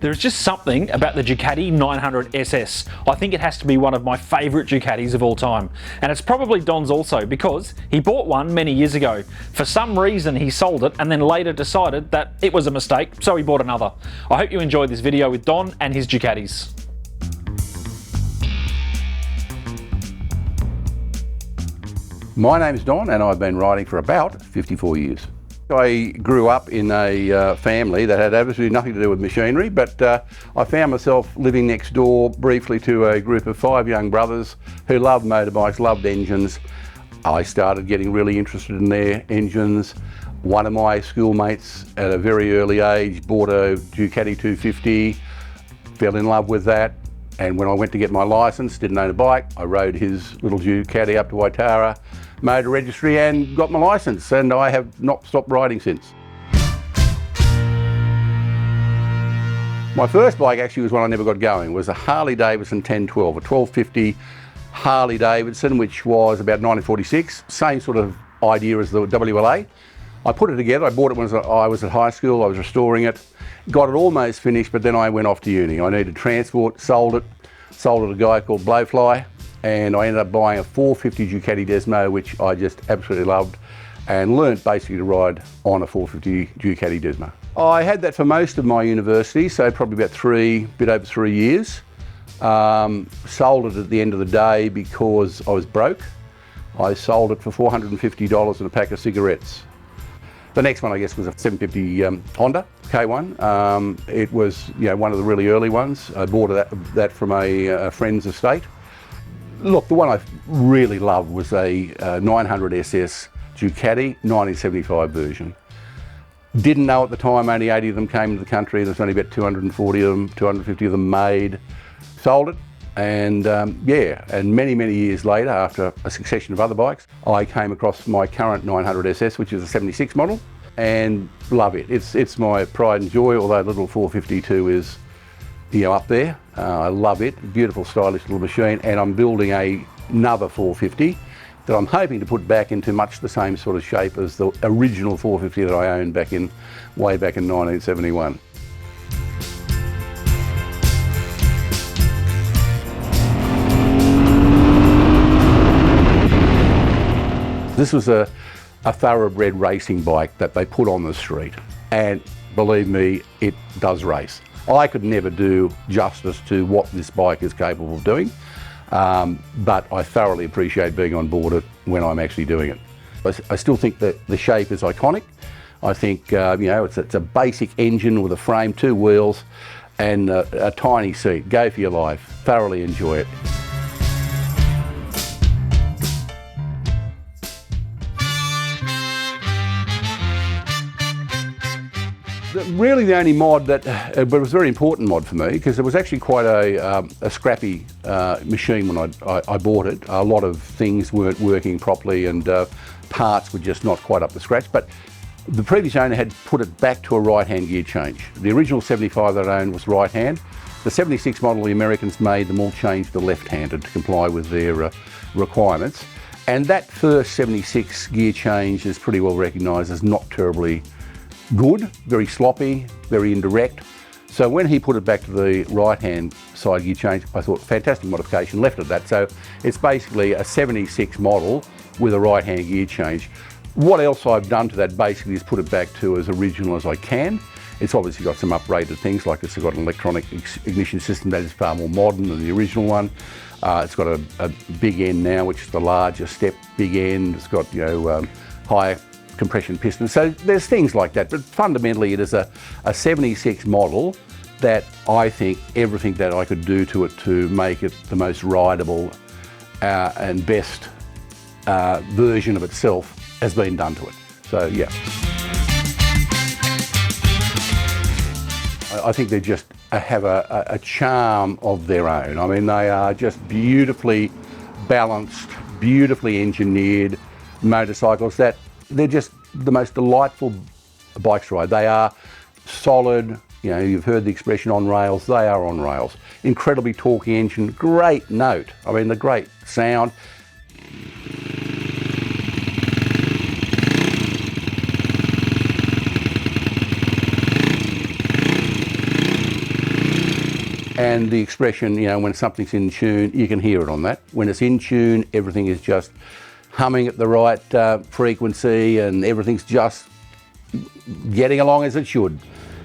There's just something about the Ducati 900 SS. I think it has to be one of my favourite Ducatis of all time. And it's probably Don's also, because he bought one many years ago. For some reason he sold it and then later decided that it was a mistake, so he bought another. I hope you enjoyed this video with Don and his Ducatis. My name's Don and I've been riding for about 54 years. I grew up in a family that had absolutely nothing to do with machinery, but I found myself living next door briefly to a group of 5 young brothers who loved motorbikes, loved engines. I started getting really interested in their engines. One of my schoolmates at a very early age bought a Ducati 250, fell in love with that, and when I went to get my licence, didn't own a bike, I rode his little Ducati up to Waitara, made a registry and got my licence, and I have not stopped riding since. My first bike actually was one I never got going. It was a Harley Davidson 1012, a 1250 Harley Davidson, which was about 1946, same sort of idea as the WLA. I put it together, I bought it when I was at high school, I was restoring it, got it almost finished, but then I went off to uni. I needed transport, sold it to a guy called Blowfly, and I ended up buying a 450 Ducati DESMO, which I just absolutely loved, and learnt basically to ride on a 450 Ducati DESMO. I had that for most of my university, so probably about bit over 3 years. Sold it at the end of the day because I was broke. I sold it for $450 and a pack of cigarettes. The next one, I guess, was a 750 Honda K1. It was, one of the really early ones. I bought that from a friend's estate. Look, the one I really loved was a 900 SS Ducati 1975 version. Didn't know at the time only 80 of them came into the country. There's only about 240 of them, 250 of them made. Sold it, and and many years later, after a succession of other bikes, I came across my current 900 SS, which is a 76 model, and love it. It's my pride and joy, although the little 452 is up there. I love it, beautiful stylish little machine, and I'm building another 450 that I'm hoping to put back into much the same sort of shape as the original 450 that I owned way back in 1971. This was a thoroughbred racing bike that they put on the street, and believe me, it does race. I could never do justice to what this bike is capable of doing, but I thoroughly appreciate being on board it when I'm actually doing it. I still think that the shape is iconic. I think it's a basic engine with a frame, 2 wheels, and a tiny seat. Go for your life. Thoroughly enjoy it. Really the only mod but it was a very important mod for me, because it was actually quite a scrappy machine when I bought it. A lot of things weren't working properly and parts were just not quite up to scratch, but the previous owner had put it back to a right-hand gear change. The original 75 that I owned was right-hand. The 76 model the Americans made them all change to left-handed to comply with their requirements, and that first 76 gear change is pretty well recognised as not terribly good, very sloppy, very indirect. So when he put it back to the right-hand side gear change, I thought, fantastic modification, left it at that. So it's basically a 76 model with a right-hand gear change. What else I've done to that basically is put it back to as original as I can. It's obviously got some upgraded things, like it's got an electronic ignition system that is far more modern than the original one. It's got a big end now, which is the larger step big end. It's got higher compression piston. So there's things like that, but fundamentally it is a 76 model that I think everything that I could do to it to make it the most rideable and best version of itself has been done to it. So yeah. I think they just have a charm of their own. I mean, they are just beautifully balanced, beautifully engineered motorcycles that they're just the most delightful bikes to ride. They are solid, you've heard the expression on rails, they are on rails. Incredibly torquey engine, great note. I mean, the great sound. And the expression, you know, when something's in tune, you can hear it on that. When it's in tune, everything is just humming at the right frequency, and everything's just getting along as it should.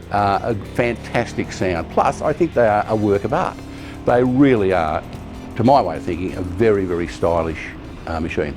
A fantastic sound. Plus, I think they are a work of art. They really are, to my way of thinking, a very, very stylish machine.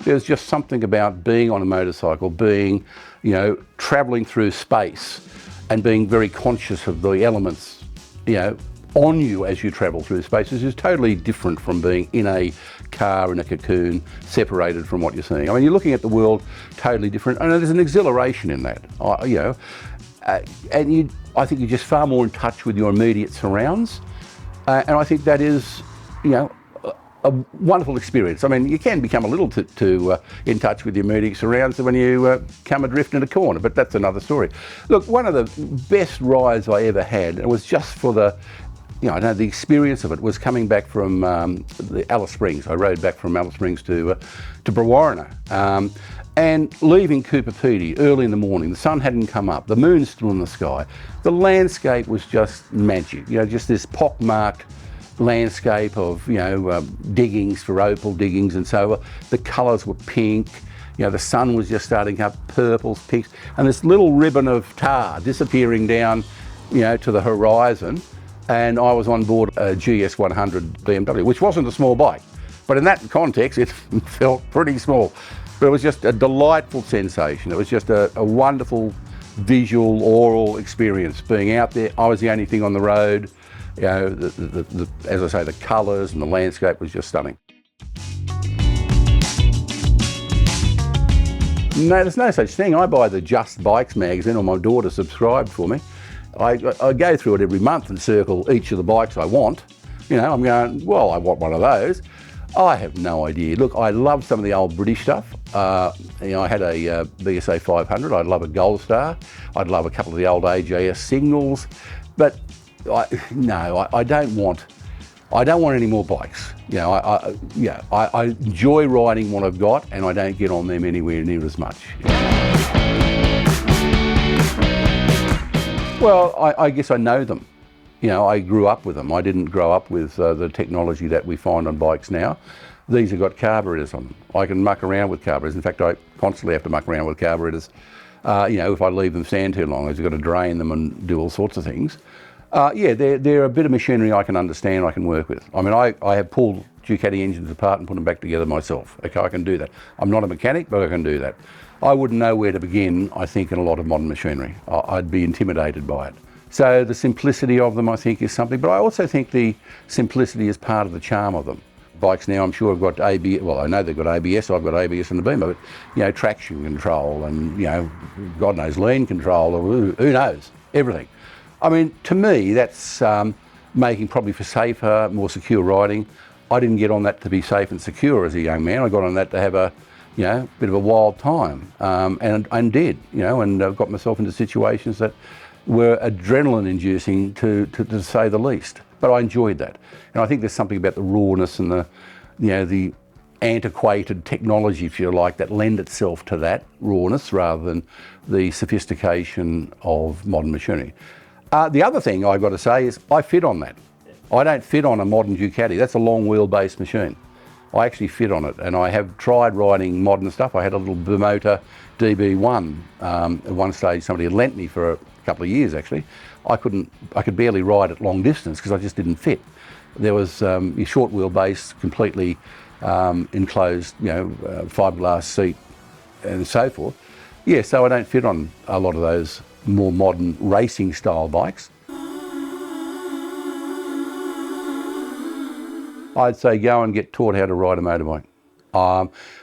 There's just something about being on a motorcycle, being, you know, travelling through space and being very conscious of the elements, you know, on you as you travel through space. This is totally different from being in a car in a cocoon, separated from what you're seeing. I mean, you're looking at the world totally different, and there's an exhilaration in that, you know, and I think you're just far more in touch with your immediate surrounds, and I think that is, you know, a wonderful experience. I mean, you can become a little too in touch with your immediate surrounds when you come adrift in a corner, but that's another story. Look, one of the best rides I ever had, it was just for the, you know, I know the experience of it, was coming back from the Alice Springs. I rode back from Alice Springs to Brewarrina, and leaving Cooper Pedy early in the morning. The sun hadn't come up, the moon's still in the sky. The landscape was just magic, you know, just this pockmarked landscape of, you know, diggings for opal diggings, and so the colours were pink, you know, the sun was just starting up, purples, pinks, and this little ribbon of tar disappearing down, you know, to the horizon. And I was on board a GS 100 BMW, which wasn't a small bike, but in that context it felt pretty small. But it was just a delightful sensation. It was just a wonderful visual, oral experience being out there. I was the only thing on the road. You know, as I say, the colours and the landscape was just stunning. No, there's no such thing. I buy the Just Bikes magazine, or my daughter subscribed for me. I go through it every month and circle each of the bikes I want. You know, I'm going, well, I want one of those. I have no idea. Look, I love some of the old British stuff. You know, I had a BSA 500. I'd love a Gold Star. I'd love a couple of the old AJS Signals. But I don't want any more bikes. You know, I enjoy riding what I've got, and I don't get on them anywhere near as much. Well, I guess I know them. You know, I grew up with them. I didn't grow up with the technology that we find on bikes now. These have got carburetors on them. I can muck around with carburetors. In fact, I constantly have to muck around with carburetors. You know, if I leave them stand too long, I've got to drain them and do all sorts of things. Yeah, they're a bit of machinery I can understand, I can work with. I mean, I have pulled Ducati engines apart and put them back together myself. Okay, I can do that. I'm not a mechanic, but I can do that. I wouldn't know where to begin, I think, in a lot of modern machinery. I'd be intimidated by it. So the simplicity of them, I think, is something, but I also think the simplicity is part of the charm of them. Bikes now, I'm sure, have got ABS, well, I know they've got ABS, I've got ABS in the Beamer, but, you know, traction control and, you know, God knows, lean control, or who knows, everything. I mean, to me, that's making probably for safer, more secure riding. I didn't get on that to be safe and secure as a young man. I got on that to have a, you know, bit of a wild time, and did, you know, and got myself into situations that were adrenaline-inducing to say the least. But I enjoyed that, and I think there's something about the rawness and the, you know, the antiquated technology, if you like, that lend itself to that rawness rather than the sophistication of modern machinery. The other thing I've got to say is I fit on that. I don't fit on a modern Ducati. That's a long wheelbase machine. I actually fit on it, and I have tried riding modern stuff. I had a little Bermotor DB1 at one stage. Somebody had lent me for a couple of years, actually. I could barely ride at long distance because I just didn't fit. There was your short wheelbase, completely enclosed, you know, fiberglass seat and so forth. Yeah, so I don't fit on a lot of those more modern racing style bikes. I'd say go and get taught how to ride a motorbike.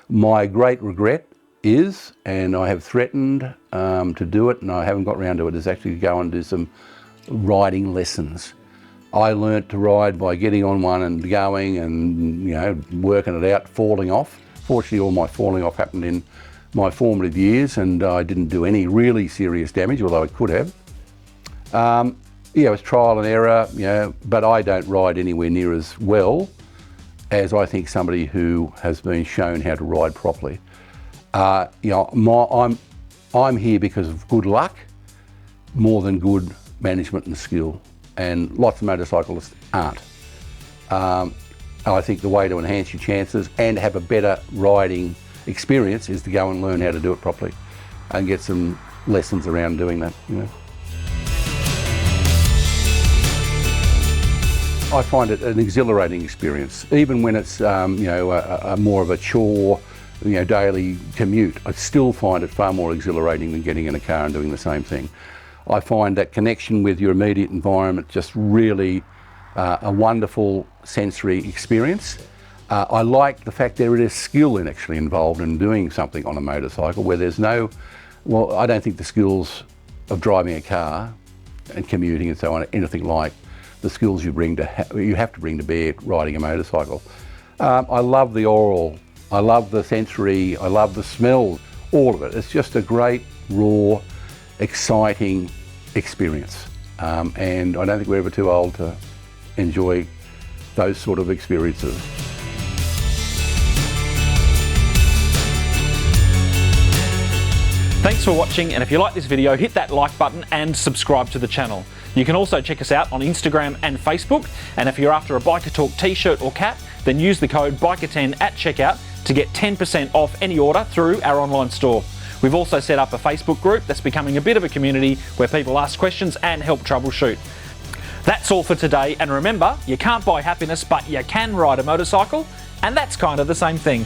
My great regret is, and I have threatened to do it, and I haven't got around to it, is actually go and do some riding lessons. I learnt to ride by getting on one and going and, you know, working it out, falling off. Fortunately, all my falling off happened in my formative years, and I didn't do any really serious damage, although I could have. Yeah, it was trial and error, you know, but I don't ride anywhere near as well as I think somebody who has been shown how to ride properly. You know, I'm here because of good luck more than good management and skill, and lots of motorcyclists aren't. I think the way to enhance your chances and have a better riding experience is to go and learn how to do it properly and get some lessons around doing that, you know. I find it an exhilarating experience, even when it's you know, a more of a chore, you know, daily commute. I still find it far more exhilarating than getting in a car and doing the same thing. I find that connection with your immediate environment just really a wonderful sensory experience. I like the fact there is skill actually involved in doing something on a motorcycle where there's no, well, I don't think the skills of driving a car and commuting and so on are anything like the skills you have to bring to bear riding a motorcycle. I love the oral, I love the sensory, I love the smell, all of it. It's just a great, raw, exciting experience. And I don't think we're ever too old to enjoy those sort of experiences. Thanks for watching, and if you like this video, hit that like button and subscribe to the channel. You can also check us out on Instagram and Facebook, and if you're after a Biker Talk t-shirt or cap, then use the code BIKER10 at checkout to get 10% off any order through our online store. We've also set up a Facebook group that's becoming a bit of a community where people ask questions and help troubleshoot. That's all for today, and remember, you can't buy happiness, but you can ride a motorcycle, and that's kind of the same thing.